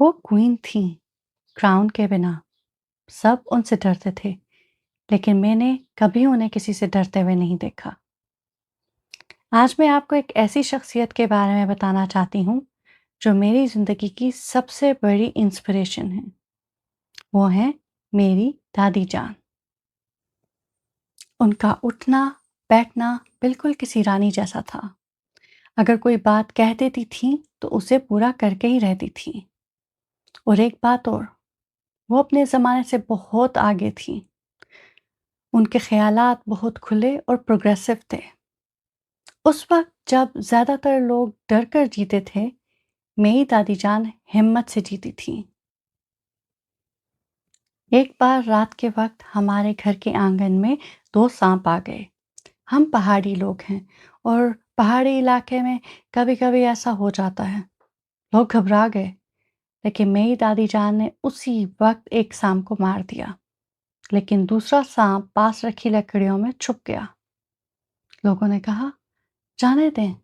وہ क्वीन थी क्राउन के बिना। सब उनसे डरते थे, लेकिन मैंने कभी उन्हें किसी से डरते हुए नहीं देखा। आज मैं आपको एक ऐसी शख्सियत के बारे में बताना चाहती हूँ जो मेरी ज़िंदगी की सबसे बड़ी इंस्पिरेशन है। वो हैं मेरी दादी जान। उनका उठना बैठना बिल्कुल किसी रानी जैसा था। अगर कोई बात कह देती थी तो उसे पूरा करके ही रहती थी। और एक बात और, वो अपने ज़माने से बहुत आगे थी। उनके ख़यालात बहुत खुले और प्रोग्रेसिव थे। उस वक़्त जब ज़्यादातर लोग डर कर जीते थे, मेरी दादी जान हिम्मत से जीती थीं। एक बार रात के वक़्त हमारे घर के आंगन में 2 साँप आ गए। हम पहाड़ी लोग हैं और पहाड़ी इलाके में कभी-कभी ऐसा हो जाता है। लोग घबरा गए, लेकिन मेरी दादी जान ने उसी वक़्त एक साँप को मार दिया, लेकिन दूसरा साँप पास रखी लकड़ियों में छुप गया। लोगों ने कहा, जाने दें,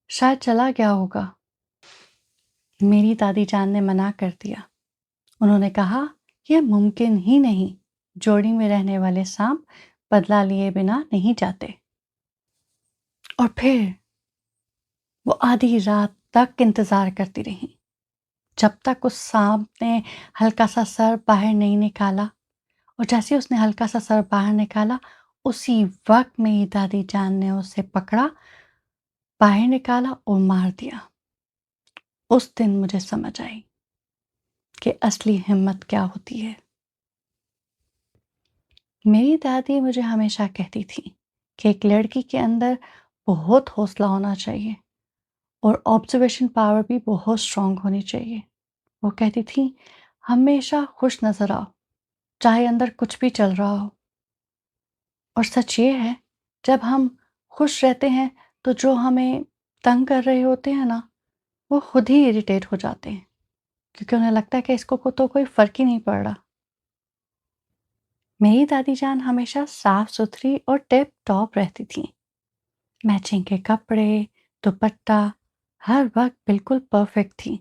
शायद चला गया होगा। मेरी दादी जान ने मना कर दिया। उन्होंने कहा, यह मुमकिन ही नहीं। जोड़ी में रहने वाले सांप बदला लिए बिना नहीं जाते। और फिर वो आधी रात तक इंतजार करती रही, जब तक उस सांप ने हल्का सा सर बाहर नहीं निकाला। और जैसे ही उसने हल्का सा सर बाहर निकाला, उसी वक्त मेरी दादी जान ने उसे पकड़ा, बाहर निकाला और मार दिया। उस दिन मुझे समझ आई कि असली हिम्मत क्या होती है। मेरी दादी मुझे हमेशा कहती थी कि एक लड़की के अंदर बहुत हौसला होना चाहिए और ऑब्जर्वेशन पावर भी बहुत स्ट्रांग होनी चाहिए। वो कहती थी, हमेशा खुश नजर आओ, चाहे अंदर कुछ भी चल रहा हो। और सच ये है, जब हम खुश रहते हैं तो जो हमें तंग कर रहे होते हैं ना, वो खुद ही इरिटेट हो जाते हैं, क्योंकि उन्हें लगता है कि इसको को तो कोई फर्क ही नहीं पड़ रहा। मेरी दादी जान हमेशा साफ सुथरी और टिप टॉप रहती थी। मैचिंग के कपड़े, दुपट्टा, हर वक्त बिल्कुल परफेक्ट थी।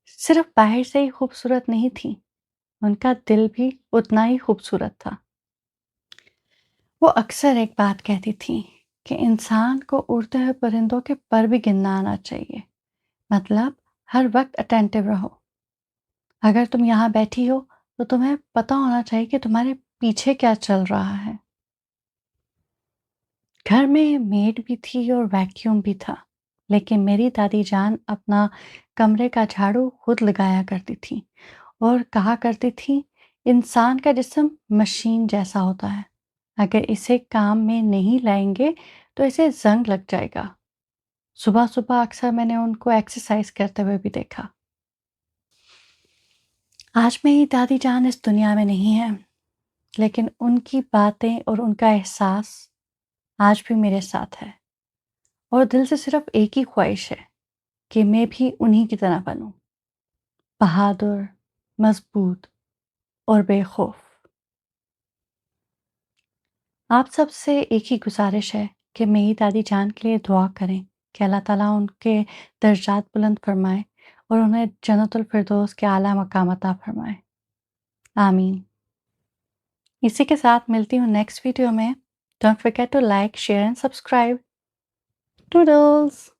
सिर्फ बाहर से ही खूबसूरत नहीं थी, उनका दिल भी उतना ही खूबसूरत था। वो अक्सर एक बात कहती थी कि इंसान को उड़ते हुए परिंदों के पर भी गिनना आना चाहिए। मतलब हर वक्त अटेंटिव रहो। अगर तुम यहाँ बैठी हो तो तुम्हें पता होना चाहिए कि तुम्हारे पीछे क्या चल रहा है। घर में मेड भी थी और वैक्यूम भी था, लेकिन मेरी दादी जान अपना कमरे का झाड़ू खुद लगाया करती थी और कहा करती थी, इंसान का जिस्म मशीन जैसा होता है, अगर इसे काम में नहीं लाएंगे तो इसे जंग लग जाएगा। सुबह सुबह अक्सर मैंने उनको एक्सरसाइज करते हुए भी देखा। आज मेरी दादी जान इस दुनिया में नहीं है, लेकिन उनकी बातें और उनका एहसास आज भी मेरे साथ है। और दिल से सिर्फ एक ही ख्वाहिश है कि मैं भी उन्हीं की तरह बनूं, बहादुर, मजबूत और बेखौफ। आप सबसे एक ही गुजारिश है कि मेरी दादी जान के लिए दुआ करें कि अल्लाह ताला उनके दर्जात बुलंद फरमाए और उन्हें जन्नतुल फिरदौस के आला मकाम अता फरमाए। आमीन। इसी के साथ मिलती हूँ नेक्स्ट वीडियो में। Don't forget to like, share and subscribe. Toodles.